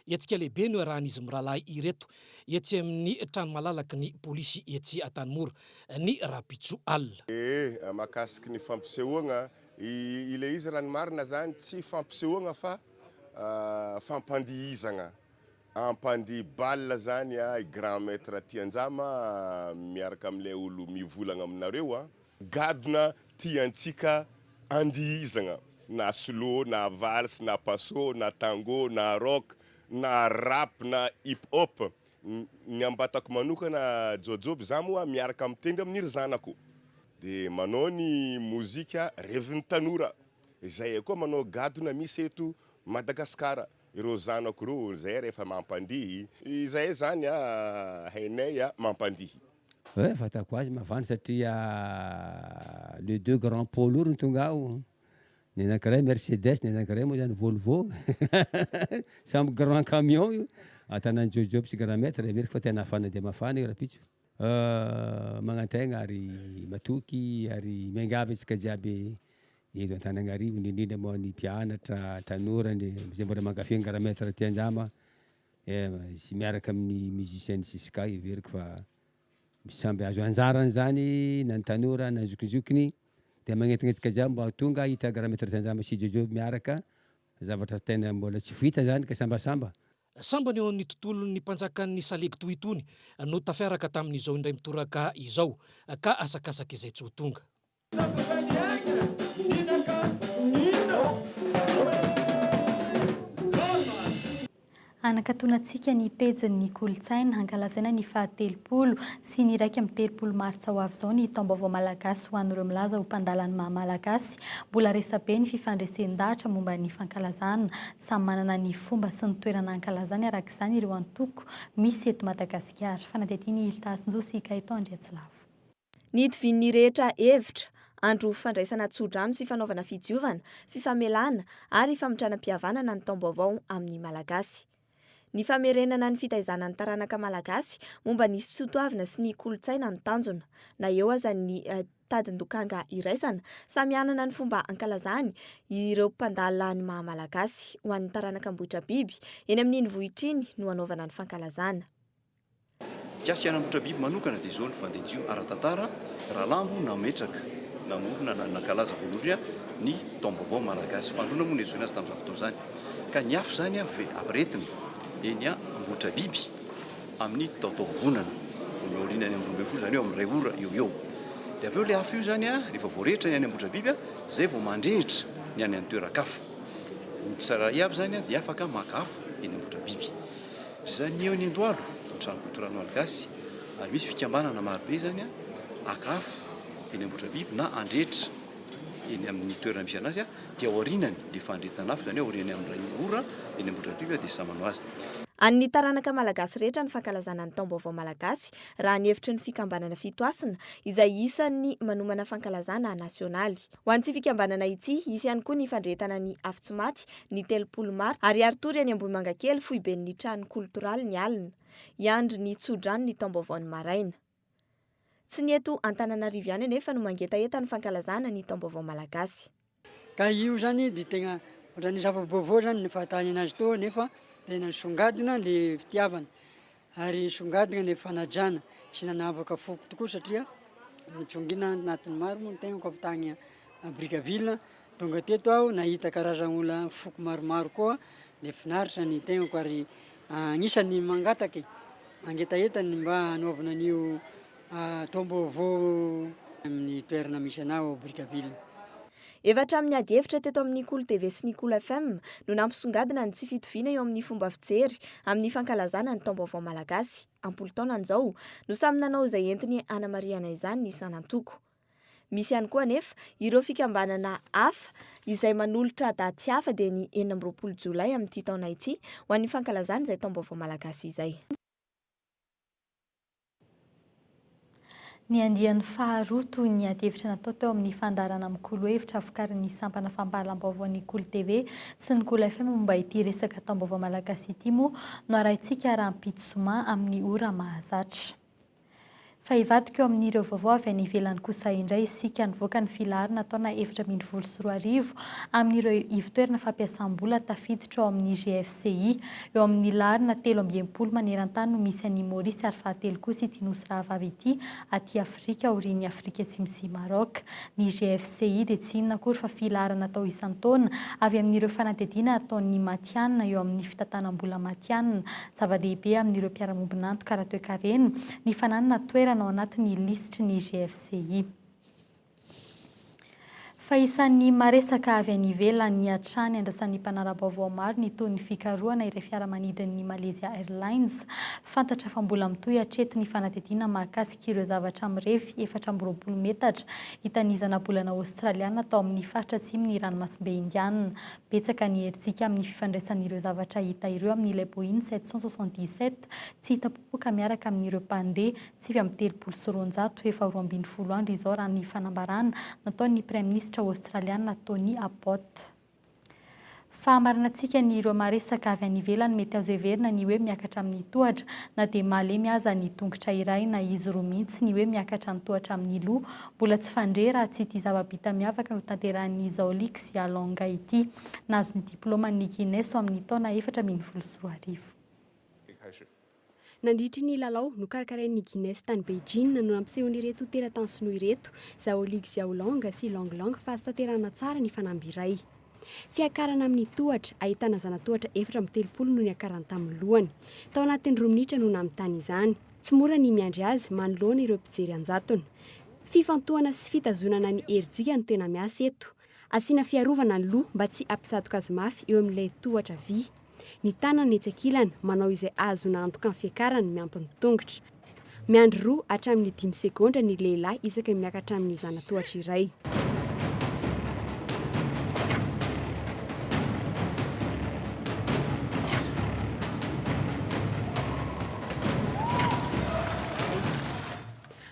Etsika lehibe no rahan'izy mirahalahy ireto etsy amin'ny trano malalaky ny polisy etsy Antanimora ny Rapitso Alina. Mahakasiky ny fampisehoana ile izy raha ny marina zany tsy fampisehoana fa fampandihizana ampandi balle zany grand maître Tianjama miaraka amin'ilay olo mivolagna aminareo gadona tiantsika andihizana na slow na valse na passo na tango na rock na rap na hip hop ny ambatako manokana jojoby za moa miaraka mitendry amin'iry zanako dia manao ny mozika revin'ny tanora izay koa manao gadona misy eto Madagasikara ireo zanako ireo zay rehefa mampandihy izay zany hainay mampandihy. Fatako azy mavana satria le deux grands poids lourds ny tonga ao, ny anankiray Mercedes, ny anankiray moa zany Volvo samby grand camion io atanany jojoby sy grand maître amerika fa tena afana dia mafana io rapitso magnantegna ary matoky ary miangavy antsika jiaby eto Antananarivo indrindra moa ny mpianatra tanora zay mbola mankafy grand maître Tianjama sy miaraka amin'ny musicien Siska iveriko fa samby azo anjarany zany na ny tanora na zokizokiny dia magnentinetsika jiaby mba tonga hita grand maître Tianjama sy jojoby miaraka zavatra tena mbola tsy vita zany ka sambasamba. Sambany eo ny tontolon'ny mpanjakan'ny Salege toy itony no tafiaraka tamin'izao indray mitoraka izao ka asakasaka izay tsy ho tonga. Anakatonantsika ny pejin'ny kolotsaina hankalazaina ny fahatelopolo sy ny raika amin'ny telopolo martsa ho avy izao ny taom-baovao malagasy ho an'ireo milaza ho mpandalany maha-malagasy. Mbola resabe ny fifandresen-dahatra momba ny fankalazana, samy manana ny fomba sy ny toerana hankalazany araka izany ireo antoko misy eto Madagasikara. Fanadetiny Iltasinjo sy Kaiton Andriatsilavo. Ny idivin'ny rehetra hevitra andro fandraisana tsodrano sy fanaovana fidiovana, fifamelana ary famitranam-pihavanana ny taom-baovao amin'ny malagasy. Ny famerenana ny fitaizana ny taranaka malagasy momba ny sotoavina sy ny kolotsaina ny tanjona, na eo aza ny tadin-dokanga iraisana samy anana ny fomba ankalazany ireo mpandala ny maha-malagasy ho an'ny taranaka ambohitra biby eny amin'iny vohitra iny no anaovana ny fankalazana. Kiasy anambotra biby manokana dia izao ny fandenjio ara-tantara raha lambo nametraka namorona nankalaza voalohany ny taom-baovao malagasy fandrona moa ny ezoina azy tamin'izany fotoana izany ka ny afo zany aretina eny ambotra biby amin'ny taotaovonana miaoriana ny ambony folo zany eo amin'ny ray ora eo dia avy eo le afo io zany rehefa voarehetra ny any ambotra biby zay vao mandrehitra ny any amin'ny toeran-kafo ny tsara iaby zany dia afaka maka afo eny ambotra biby zany eo ny Andohalo ny trano kulturale malagasy ary misy fikambanana marobe zany aka afo eny ambotra biby na andrehitra eny amin'ny toerana misy anazy dia aorinany le fandrehetana afo zany aoriany amin'ny ray ora eny ambotra biby dia samano azy. An'ny taranaka malagasy rehetra ny fankalazana ny taom-baovao malagasy raha ny hevitry ny fikambanana fitoasina izay isan'ny manomana fankalazana nasionaly. Ho an'ity fikambanana ity isy ihany koa ny fandrehetana ny afo-tsy-maty ny telopolo martsa ary aritory any Ambohimangakely foiben'ny trano kultoraly ny alina iandro ny tsodrano ny taom-baovao ny maraina. Tsy ny eto Antananarivo ihany anefa no mangetaeta ny fankalazana ny taom-baovao malagasy. Ka io zany dia tena ohatra ny zava-baovao zany ny fahatany anazy teo nefa tena nisongadina le fitiavana ary songadina le fanajana sy nanavaka foko tokoa satria nitsongina anatin'ny maro moa ny tegnako avy tagny Brickaville tonga teto aho nahita karazan'olona foko maromaro koa dia finaritra ny tegnako ary anisany mangataky mangetahetany mba hanaovana an'io taom-baovao amin'ny toerana misy anao Brickaville. Efatra amin'ny ady hevitra teto amin'ny KOLO TV sy ny KOLO FM no nampisongadina ny tsy fitoviana eo amin'ny fomba fijery amin'ny fankalazana ny taom-baovao malagasy ampolo taonan'izao no samy nanao izay entiny hanamariana izany ny isan'antoko. Misy ihany koa anefa ireo fikambanana hafa izay manolotra daty hafa dia ny 24 Jolay amin'ity taona ity ho an'ny fankalazana izay taom-baovao malagasy izay. Ny andian'ny faharoa toy ny ady-hevitra natao teo amin'ny fandarana amin'ny KOLO hevitra vokarin'ny sampana fampahalam-baovao ny KOLO TV sy ny KOLO FM momba ity resaka taom-baovao malagasy ity moa no arahintsika rahampitso-ma amin'ny ora mahazatra. Fa hivadika eo amin'ireo vaovao avy any ivelany kosa indray isika nivoaka ny filaharana taona 2024 amin'ireo ivon-toerana fampiasam-bola tafiditra ao amin'ny GFCI eo amin'ny laharana 3.70 maneran-tany no misy an'i Maurice ary fahatelo kosa ity nosy rahavavy ity aty Afrika aorian'ny Afrika Atsimo sy Maroc. Ny GFCI dia tsy inona akory fa filaharana atao isan-taona avy amin'ireo fanadihadiana ataon'ny matianina eo amin'ny fitantanam-bola matianina zava-dehibe amin'ireo mpiara-mombonantoka raha toe-karena ny fananana toerana ao anatin'ny lisitry ny GFCI. Fa isan'ny maresaka avy any ivelany hatrany andrasan'ny mpanara-baovao maro ny toy ny fikarohana ireo fiaramanidin'ny Malaysia Airlines. Fantatra fa mbola mitohy hatreto ny fanadihadiana mahakasika ireo zavatra mirefy 420 metatra hitanizana bolana Australiana tao amin'ny faritra atsimon'ny ranomasimbe Indiana. Betsaka ny herintsika amin'ny fifandraisan'ireo zavatra hita ireo amin'ilay Boeing 777 tsy hita popoka miaraka amin'ireo mpandeha 730 efa 12 andro izao raha ny fanambarana nataon'ny Prime Ministre Australiana Tony Abbott. Fahamarinantsika ny ireo maresaka avy any ivelany mety azo heverina ny hoe miakatra amin'ny tohatra na dia malemy aza ny tongotra iray na izy roa mihitsy ny hoe miakatra ny tohatra amin'ny loha mbola tsy fandre raha tsy ity zava-bita miavaka no tanterahan'ny Zaolix sy Alonga ity nazo ny diplôman'ny Guinness amin'ny taona 2024. Nandritry ny lalao no karakarain'ny Guinness tany Beijing no nampisehoany ireto teratany sinoa ireto Zaolix sy Alonga sy Long fa azo tanterahana tsara ny fanamby iray. Fiakarana amin'ny tohatra ahitana zanatohatra 430 no niakarany tamin'ny lohany. Tao anatin'ny 2 minitra no namitany izany. Tsy mora ny miandry azy manoloana ireo mpijery anjatony. Fifantohana sy fitazonana ny herijika no tena miasa eto. Asiana fiarovana ny loha mba tsy ampitsadoka azy mafy eo amin'ilay tohatra vy. Ny tanana etsy ankilany manao izay azona antoka ny fiakarany miampy ny tongotra. Miandry 2 hatramin'ny 5 sekondra ny lehilahy isaka miakatra amin'ny zanatohatra iray.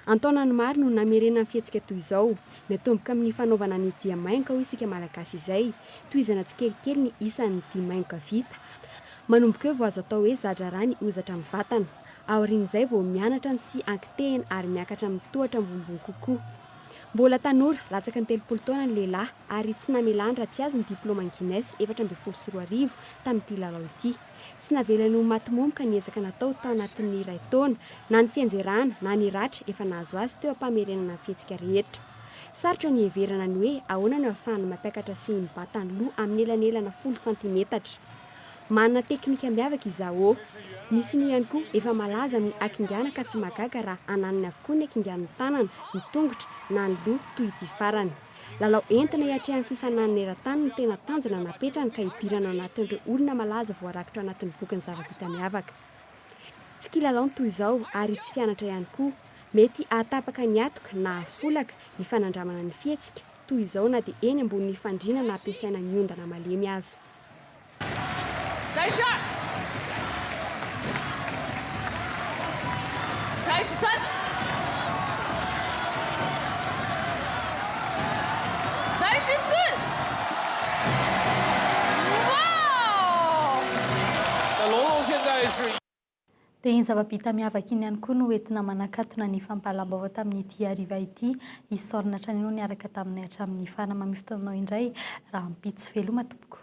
Antaonany maro no namerena ny fihetsika toy izao. Natomboka amin'ny fanaovana ny diamainka ho isika malagasy izay, tohizana tsikelikely ny isan'ny diamainka vita. Manomboka eo vao azo atao hoe zadrara ny ozatra amin'ny vatana. Aorian'izay vao mianatra ny sy ankitehany ary miakatra amin'ny tohatra ambonimbony kokoa. Mbola tanora, latsaka ny 30 taona ny lehilahy ary tsy namelany raha tsy azo ny diplôma Guinness 2024 tamin'ity lalao ity. Tsy navelany ho matimomoka ny ezaka natao tao anatin'ny iray taona, na ny fianjerana na ny ratra efa nahazo azy teo ampamerenana ny fihetsika rehetra. Sarotra ny heverana ny hoe ahoana no ahafahana mampiakatra sy mibata ny loha amin'ny elanelana 10 cm. Manana teknika miavaka izao. Nisy ny ihany koa efa malaza amin'ny akingana ka tsy magaga raha ananany avokoa ny akingan'ny tanana, ny tongotra na ny loha toy ity farany. Lalao entina hiatrehan'ny fifanan'ny eran-tany no tena tanjona napetrany ka hidirana anatin'ireo olona malaza voarakitra anatin'ny boky ny zava-bita miavaka. Tsy kilalao toy izao ary tsy fianatra ihany koa. Mety ahatapaka ny atoka na afolaka ny fanandramana ny fihetsika toy izao na dia eny ambonin'ny fandriana na ampiasaina ny ondana malemy aza. Dia iny zava-bita miavaka iny ihany koa no entina manakatona ny fampahalam-baovao tamin'ity hariva ity isaorina hatrany ianao niaraka taminay hatramin'ny farana mamify taonao indray raha ampitso veloma tompoko.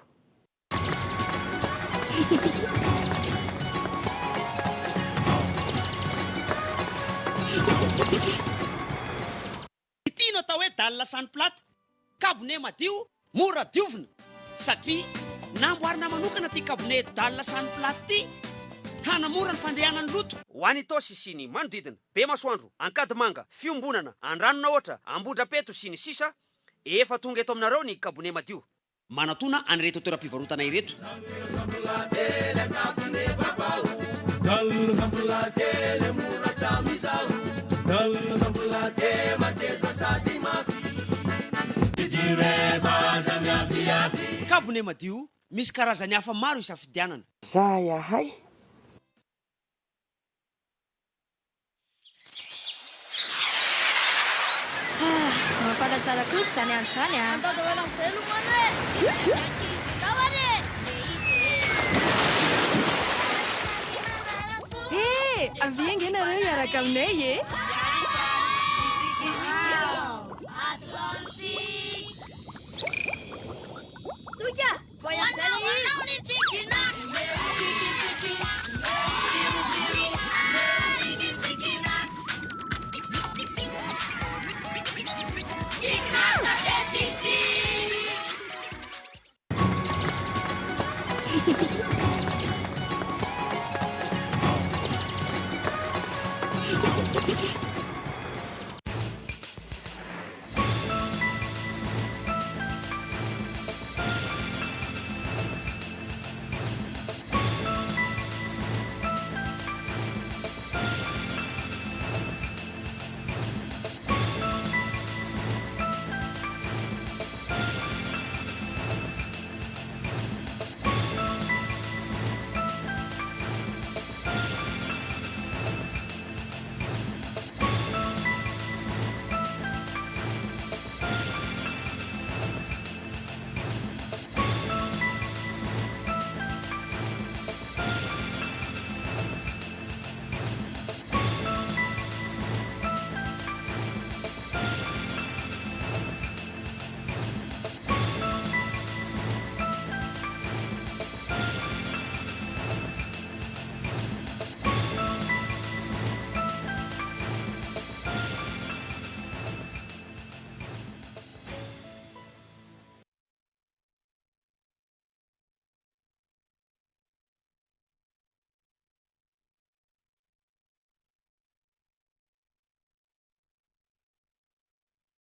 Itino atao hoe dalina sany platy kabone madio mora diovina satria namboarina manokana ty kabone dalina sany platy ty hanamora ny fandehanany loto ho any taosy sy ny manodidina be masoandro ankady manga fiombonana andranona ohatra ambodrapeto sy ny sisa efa tonga eto aminareo ny kabone madio manatona anyreto toeram-pivarotana ireto kabone madio misy karazany hafa maro isafidianana za yahay mafana tsara kosa zany andro zany a antady hoela am'izay lomano e aviangy anareo iaraka aminay e